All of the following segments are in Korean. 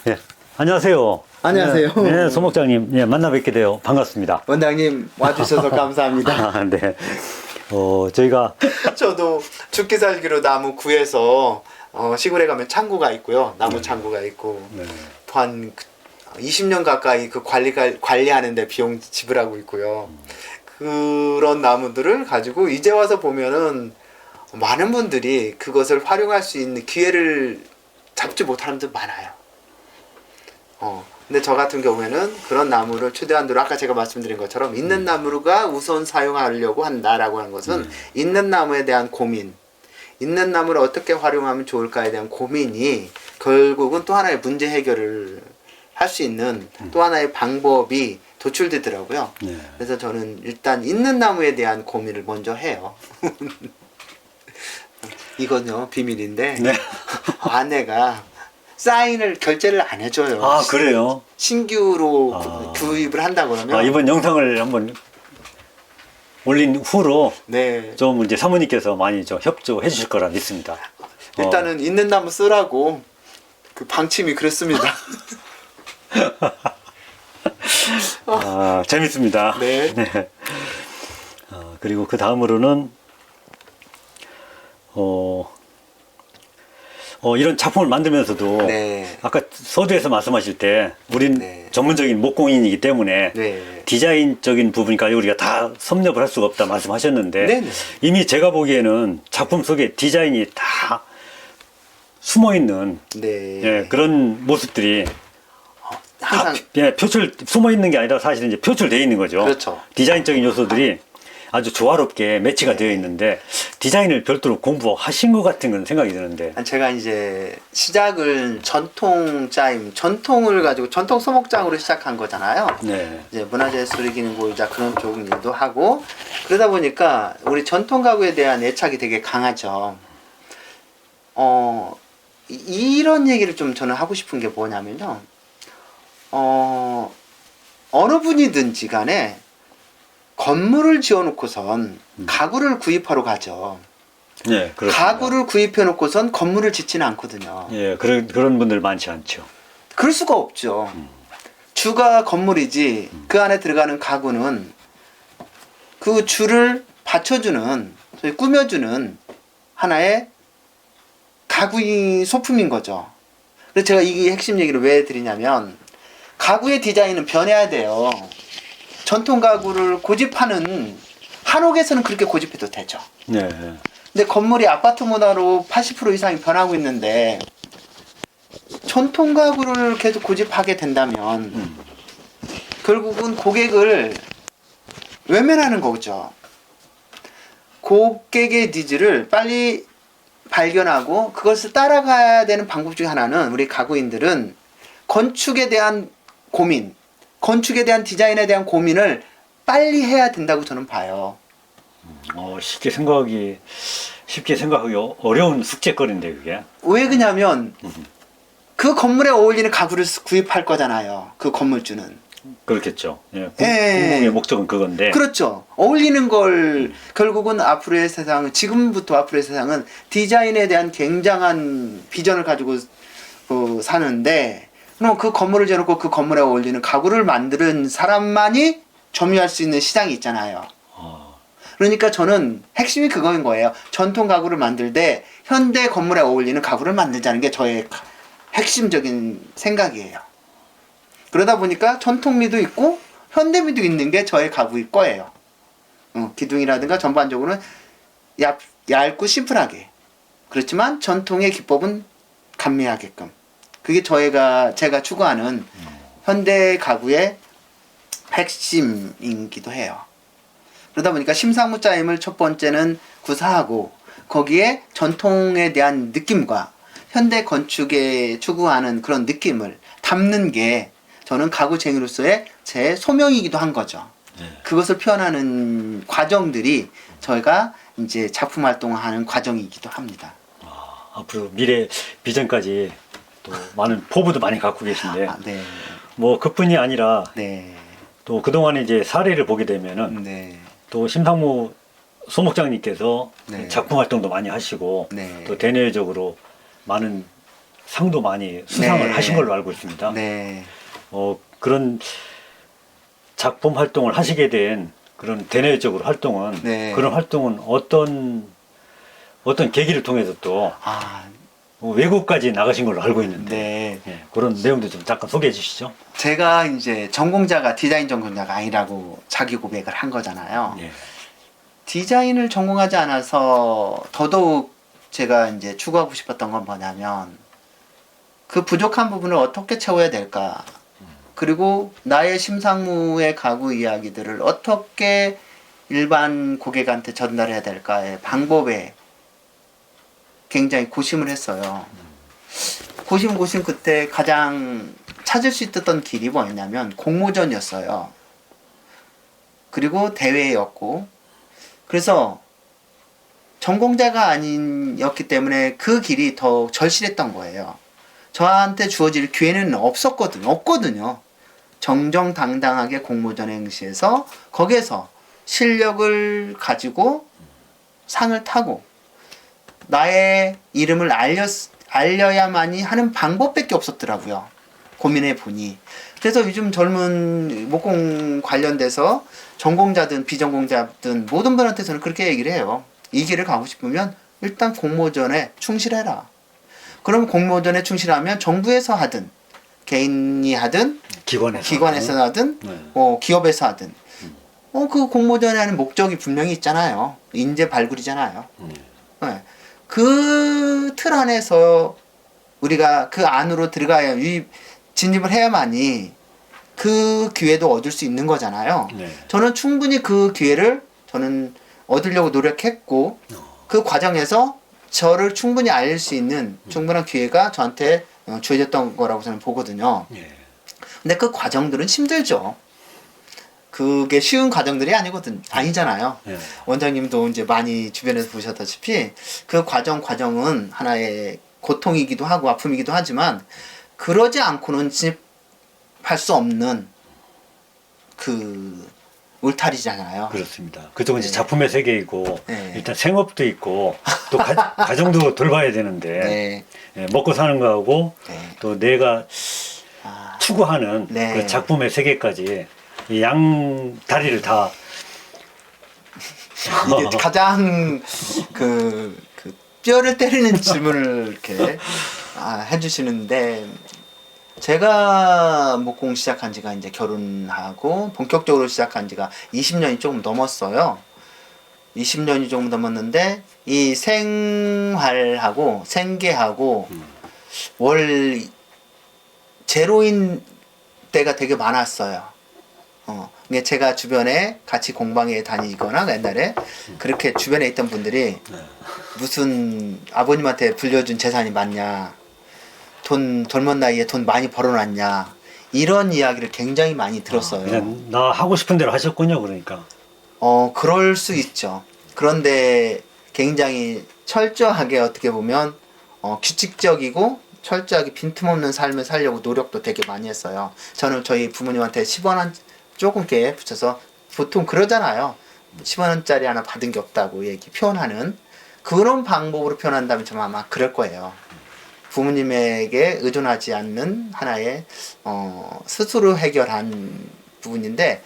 네, 안녕하세요. 안녕하세요. 네, 소목장님, 네, 만나 뵙게 되어 반갑습니다. 원장님 와주셔서 감사합니다. 아, 네. 저희가 저도 죽기 살기로 나무 구해서 시골에 가면 창고가 있고요. 나무 창고가 있고 네. 한 20년 가까이 그 관리하는데 비용 지불하고 있고요. 그런 나무들을 가지고 이제 와서 보면은 많은 분들이 그것을 활용할 수 있는 기회를 잡지 못하는 분들 많아요. 근데 저 같은 경우에는 그런 나무를 최대한으로 아까 제가 말씀드린 것처럼 있는 나무가 우선 사용하려고 한다라고 하는 것은 있는 나무에 대한 고민, 있는 나무를 어떻게 활용하면 좋을까에 대한 고민이 결국은 또 하나의 문제 해결을 할 수 있는 또 하나의 방법이 도출되더라고요. 네. 그래서 저는 일단 있는 나무에 대한 고민을 먼저 해요. 이건요 비밀인데 네. 아내가 사인을 결제를 안 해줘요. 아, 그래요? 신규로 구입을 한다 그러면 이번 영상을 한번 올린 후로 네 좀 이제 사모님께서 많이 좀 협조해 주실 거라 믿습니다. 일단은 있는 나무 쓰라고 그 방침이 그랬습니다. 재밌습니다. 네. 그리고 그 다음으로는 이런 작품을 만들면서도 네. 아까 서두에서 말씀하실 때 우린 네. 전문적인 목공인이기 때문에 네. 디자인적인 부분까지 우리가 다 섭렵을 할 수가 없다 말씀하셨는데 네네. 이미 제가 보기에는 작품 속에 디자인이 다 숨어있는 네. 그런 모습들이 항상 표출 숨어있는 게 아니라 사실은 이제 표출되어 있는 거죠. 그렇죠. 디자인적인 요소들이 아주 조화롭게 매치가 되어 있는데 디자인을 별도로 공부하신 것 같은 건 생각이 드는데 제가 이제 시작을 전통을 가지고 전통 소목장으로 시작한 거잖아요. 네. 이제 문화재예술기능보유자 그런 쪽 일도 하고 그러다 보니까 우리 전통 가구에 대한 애착이 되게 강하죠. 이런 얘기를 좀 저는 하고 싶은 게 뭐냐면요. 어느 분이든지 간에 건물을 지어놓고선 가구를 구입하러 가죠. 네, 그렇습니다. 가구를 구입해놓고선 건물을 짓지는 않거든요. 예, 그런 분들 많지 않죠. 그럴 수가 없죠. 주가 건물이지 그 안에 들어가는 가구는 그 주를 받쳐주는, 소위 꾸며주는 하나의 가구의 소품인 거죠. 그래서 제가 이 핵심 얘기를 왜 드리냐면 가구의 디자인은 변해야 돼요. 전통 가구를 고집하는 한옥에서는 그렇게 고집해도 되죠. 네. 근데 건물이 아파트 문화로 80% 이상이 변하고 있는데 전통 가구를 계속 고집하게 된다면 결국은 고객을 외면하는 거죠. 고객의 니즈를 빨리 발견하고 그것을 따라가야 되는 방법 중에 하나는 우리 가구인들은 건축에 대한 고민, 건축에 대한 디자인에 대한 고민을 빨리 해야 된다고 저는 봐요. 쉽게 생각하기 어려운 숙제거리인데 그게. 왜 그러냐면 그 건물에 어울리는 가구를 구입할 거잖아요. 그 건물주는. 그렇겠죠. 예, 예. 궁극의 목적은 그건데. 그렇죠. 어울리는 걸 결국은 앞으로의 세상, 지금부터 앞으로의 세상은 디자인에 대한 굉장한 비전을 가지고 사는데 그럼 그 건물을 지어놓고 그 건물에 어울리는 가구를 만드는 사람만이 점유할 수 있는 시장이 있잖아요. 그러니까 저는 핵심이 그거인 거예요. 전통 가구를 만들 때 현대 건물에 어울리는 가구를 만들자는 게 저의 핵심적인 생각이에요. 그러다 보니까 전통미도 있고 현대미도 있는 게 저의 가구일 거예요. 기둥이라든가 전반적으로는 얇고 심플하게. 그렇지만 전통의 기법은 감미하게끔. 그게 제가 추구하는 현대 가구의 핵심이기도 해요. 그러다 보니까 심상무자임을 첫 번째는 구사하고 거기에 전통에 대한 느낌과 현대 건축에 추구하는 그런 느낌을 담는 게 저는 가구쟁이로서의 제 소명이기도 한 거죠. 네. 그것을 표현하는 과정들이 저희가 이제 작품 활동하는 과정이기도 합니다. 앞으로 미래 비전까지 또 많은 포부도 많이 갖고 계신데 네. 뭐 그뿐이 아니라 네. 또 그동안에 이제 사례를 보게 되면은 네. 또 심상무 소목장님께서 네. 작품 활동도 많이 하시고 네. 또 대내적으로 많은 상도 많이 수상을 네. 하신 걸로 알고 있습니다. 네. 그런 작품 활동을 하시게 된 그런 대내적으로 활동은 네. 그런 활동은 어떤 계기를 통해서 또 아, 외국까지 나가신 걸로 알고 있는데 네. 예, 그런 내용도 좀 잠깐 소개해 주시죠. 제가 이제 전공자가 디자인 전공자가 아니라고 자기 고백을 한 거잖아요. 예. 디자인을 전공하지 않아서 더더욱 제가 이제 추구하고 싶었던 건 뭐냐면 그 부족한 부분을 어떻게 채워야 될까. 그리고 나의 심상무의 가구 이야기들을 어떻게 일반 고객한테 전달해야 될까의 방법에 굉장히 고심을 했어요. 고심 끝에 가장 찾을 수 있었던 길이 뭐였냐면 공모전이었어요. 그리고 대회였고, 그래서 전공자가 아니었기 때문에 그 길이 더 절실했던 거예요. 저한테 주어질 기회는 없거든요. 정정당당하게 공모전 행시해서 거기에서 실력을 가지고 상을 타고 나의 이름을 알려야만이 하는 방법밖에 없었더라고요. 고민해 보니. 그래서 요즘 젊은 목공 관련돼서 전공자든 비전공자든 모든 분한테 저는 그렇게 얘기를 해요. 이 길을 가고 싶으면 일단 공모전에 충실해라. 그럼 공모전에 충실하면 정부에서 하든 개인이 하든 기관에서 하든 네. 기업에서 하든 그 공모전에 하는 목적이 분명히 있잖아요. 인재 발굴이잖아요. 네. 그 틀 안에서 우리가 그 안으로 들어가야 진입을 해야만이 그 기회도 얻을 수 있는 거잖아요. 네. 저는 충분히 그 기회를 저는 얻으려고 노력했고 그 과정에서 저를 충분히 알릴 수 있는 충분한 기회가 저한테 주어졌던 거라고 저는 보거든요. 예. 근데 그 과정들은 힘들죠. 그게 쉬운 과정들이 아니잖아요. 예. 원장님도 이제 많이 주변에서 보셨다시피 그 과정은 하나의 고통이기도 하고 아픔이기도 하지만 그러지 않고는 진입할 수 없는 그 울타리잖아요. 그렇습니다. 그쪽은 이제 네. 작품의 세계이고 네. 일단 생업도 있고 또 가정도 돌봐야 되는데 네. 예, 먹고 사는 거하고 네. 또 내가 아, 추구하는 네. 그 작품의 세계까지 이 양 다리를 다 이게 가장 그 뼈를 때리는 질문을 이렇게 해주시는데 제가 목공 시작한 지가 이제 결혼하고 본격적으로 시작한 지가 20년이 조금 넘었어요. 20년이 조금 넘었는데 이 생활하고 생계하고 월 제로인 때가 되게 많았어요. 근데 제가 주변에 같이 공방에 다니거나 옛날에 그렇게 주변에 있던 분들이 무슨 아버님한테 불려준 재산이 많냐, 젊은 나이에 돈 많이 벌어놨냐, 이런 이야기를 굉장히 많이 들었어요. 그냥 나 하고 싶은 대로 하셨군요. 그러니까 그럴 수 있죠. 그런데 굉장히 철저하게 어떻게 보면 규칙적이고 철저하게 빈틈없는 삶을 살려고 노력도 되게 많이 했어요. 저는 저희 부모님한테 10원 한 조금 게 붙여서 보통 그러잖아요. 10원짜리 하나 받은 게 없다고 표현하는 그런 방법으로 표현한다면 저는 아마 그럴 거예요. 부모님에게 의존하지 않는 하나의 스스로 해결한 부분인데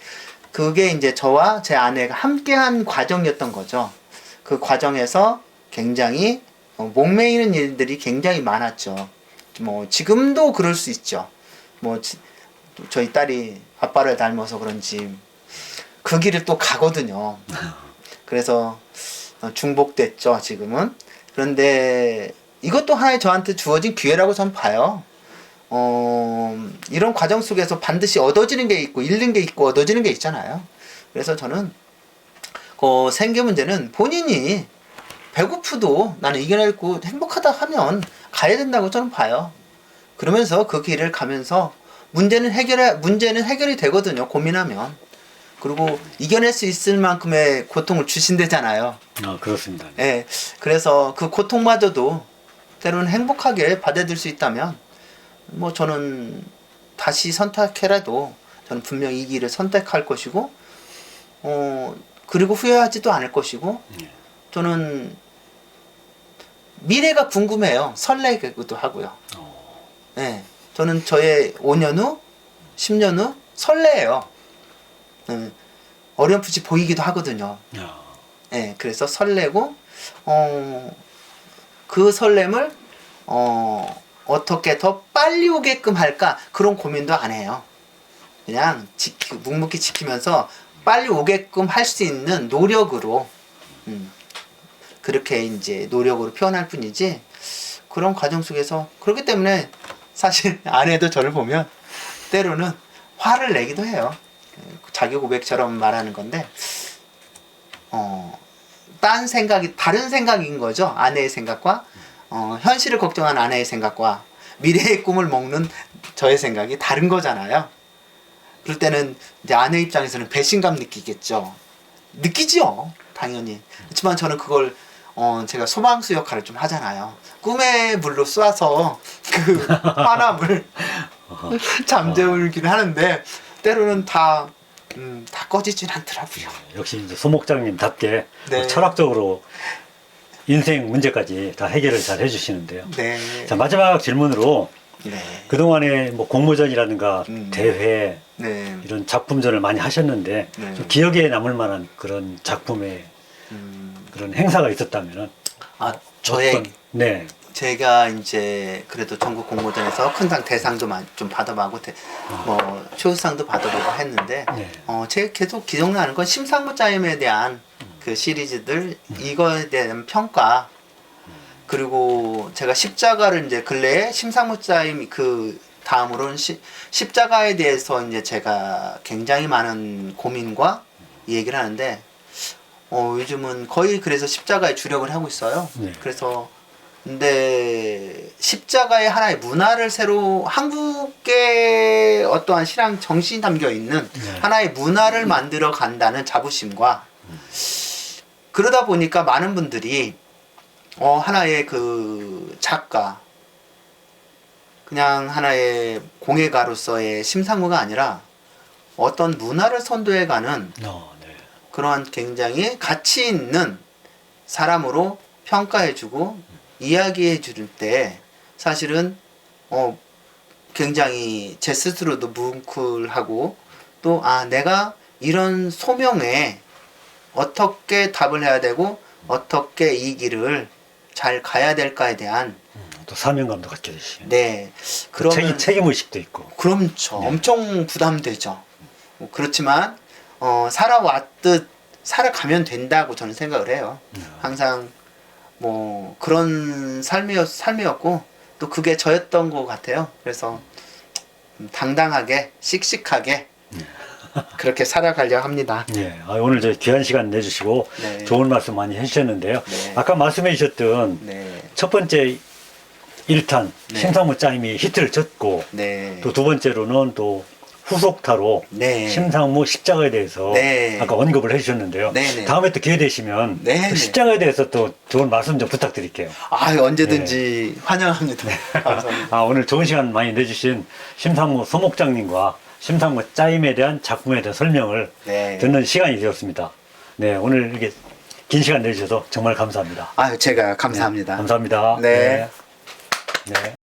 그게 이제 저와 제 아내가 함께한 과정이었던 거죠. 그 과정에서 굉장히 목매이는 일들이 굉장히 많았죠. 지금도 그럴 수 있죠. 저희 딸이 아빠를 닮아서 그런지 그 길을 또 가거든요. 그래서 중복됐죠, 지금은. 그런데 이것도 하나의 저한테 주어진 기회라고 저는 봐요. 이런 과정 속에서 반드시 얻어지는 게 있고 잃는 게 있고 얻어지는 게 있잖아요. 그래서 저는 그 생계 문제는 본인이 배고프도 나는 이겨내고 행복하다 하면 가야 된다고 저는 봐요. 그러면서 그 길을 가면서 문제는 해결이 되거든요. 고민하면. 그리고 이겨낼 수 있을 만큼의 고통을 주신대잖아요. 그렇습니다. 예. 그래서 그 고통마저도 때로는 행복하게 받아들일 수 있다면 저는 다시 선택해라도 저는 분명히 이 길을 선택할 것이고 그리고 후회하지도 않을 것이고 저는 미래가 궁금해요. 설레기도 하고요. 예. 저는 저의 5년 후, 10년 후 설레요. 어렴풋이 보이기도 하거든요. 야. 예, 그래서 설레고, 그 설렘을, 어떻게 더 빨리 오게끔 할까? 그런 고민도 안 해요. 그냥 묵묵히 지키면서 빨리 오게끔 할 수 있는 노력으로, 그렇게 이제 노력으로 표현할 뿐이지, 그런 과정 속에서, 그렇기 때문에 사실 아내도 저를 보면 때로는 화를 내기도 해요. 자기 고백처럼 말하는 건데, 다른 생각인 거죠. 아내의 생각과, 현실을 걱정하는 아내의 생각과, 미래의 꿈을 먹는 저의 생각이 다른 거잖아요. 그럴 때는 이제 아내 입장에서는 배신감 느끼겠죠. 느끼지요. 당연히. 그렇지만 저는 그걸, 제가 소방수 역할을 좀 하잖아요. 꿈의 불로 쏴서 그 화남을 잠재우기는 하는데, 때로는 다 꺼지진 않더라고요. 역시 이제 소목장님답게 네. 철학적으로 인생 문제까지 다 해결을 잘 해주시는데요. 네. 자, 마지막 질문으로 네. 그동안에 뭐 공모전이라든가 대회 네. 이런 작품전을 많이 하셨는데 네. 좀 기억에 남을 만한 그런 작품의 그런 행사가 있었다면은 저의 네. 제가 이제 그래도 전국 공모전에서 큰 상 대상도 좀 받아보고 뭐 최우수상도 받아보고 했는데 네. 제가 계속 기억나는 건 심상무 짜임에 대한 그 시리즈들 이거에 대한 평가 그리고 제가 십자가를 이제 근래에 심상무 짜임 그 다음으로는 십자가에 대해서 이제 제가 굉장히 많은 고민과 얘기를 하는데 요즘은 거의 그래서 십자가에 주력을 하고 있어요. 네. 그래서 근데 십자가의 하나의 문화를 새로 한국의 어떠한 신앙 정신이 담겨 있는 네. 하나의 문화를 만들어 간다는 자부심과 그러다 보니까 많은 분들이 하나의 그 작가 그냥 하나의 공예가로서의 심상무가 아니라 어떤 문화를 선도해가는 네. 그러한 굉장히 가치 있는 사람으로 평가해주고 이야기해 줄 때 사실은 굉장히 제 스스로도 뭉클하고 또 내가 이런 소명에 어떻게 답을 해야 되고 어떻게 이 길을 잘 가야 될까에 대한 또 사명감도 갖게 되시고 네 그러면 책임의식도 있고 그렇죠. 네. 엄청 부담되죠. 그렇지만 살아왔듯 살아가면 된다고 저는 생각을 해요. 항상 뭐 그런 삶이었고 또 그게 저였던 것 같아요. 그래서 당당하게 씩씩하게 그렇게 살아가려 합니다. 네. 오늘 저 귀한 시간 내주시고 네. 좋은 말씀 많이 해주셨는데요. 네. 아까 말씀해 주셨던 네, 첫 번째 1탄 네. 심상무 짜임이 히트를 쳤고 네, 또 두 번째로는 또 후속타로 네. 심상무 십자가에 대해서 네. 아까 언급을 해주셨는데요. 네, 네. 다음에 또 기회 되시면 네, 또 네. 십자가에 대해서 또 좋은 말씀 좀 부탁드릴게요. 언제든지 환영합니다. 감사합니다. 오늘 좋은 시간 많이 내주신 심상무 소목장님과 심상무 짜임에 대한 작품에 대한 설명을 네. 듣는 시간이 되었습니다. 네, 오늘 이렇게 긴 시간 내주셔서 정말 감사합니다. 제가 감사합니다. 감사합니다. 네. 네.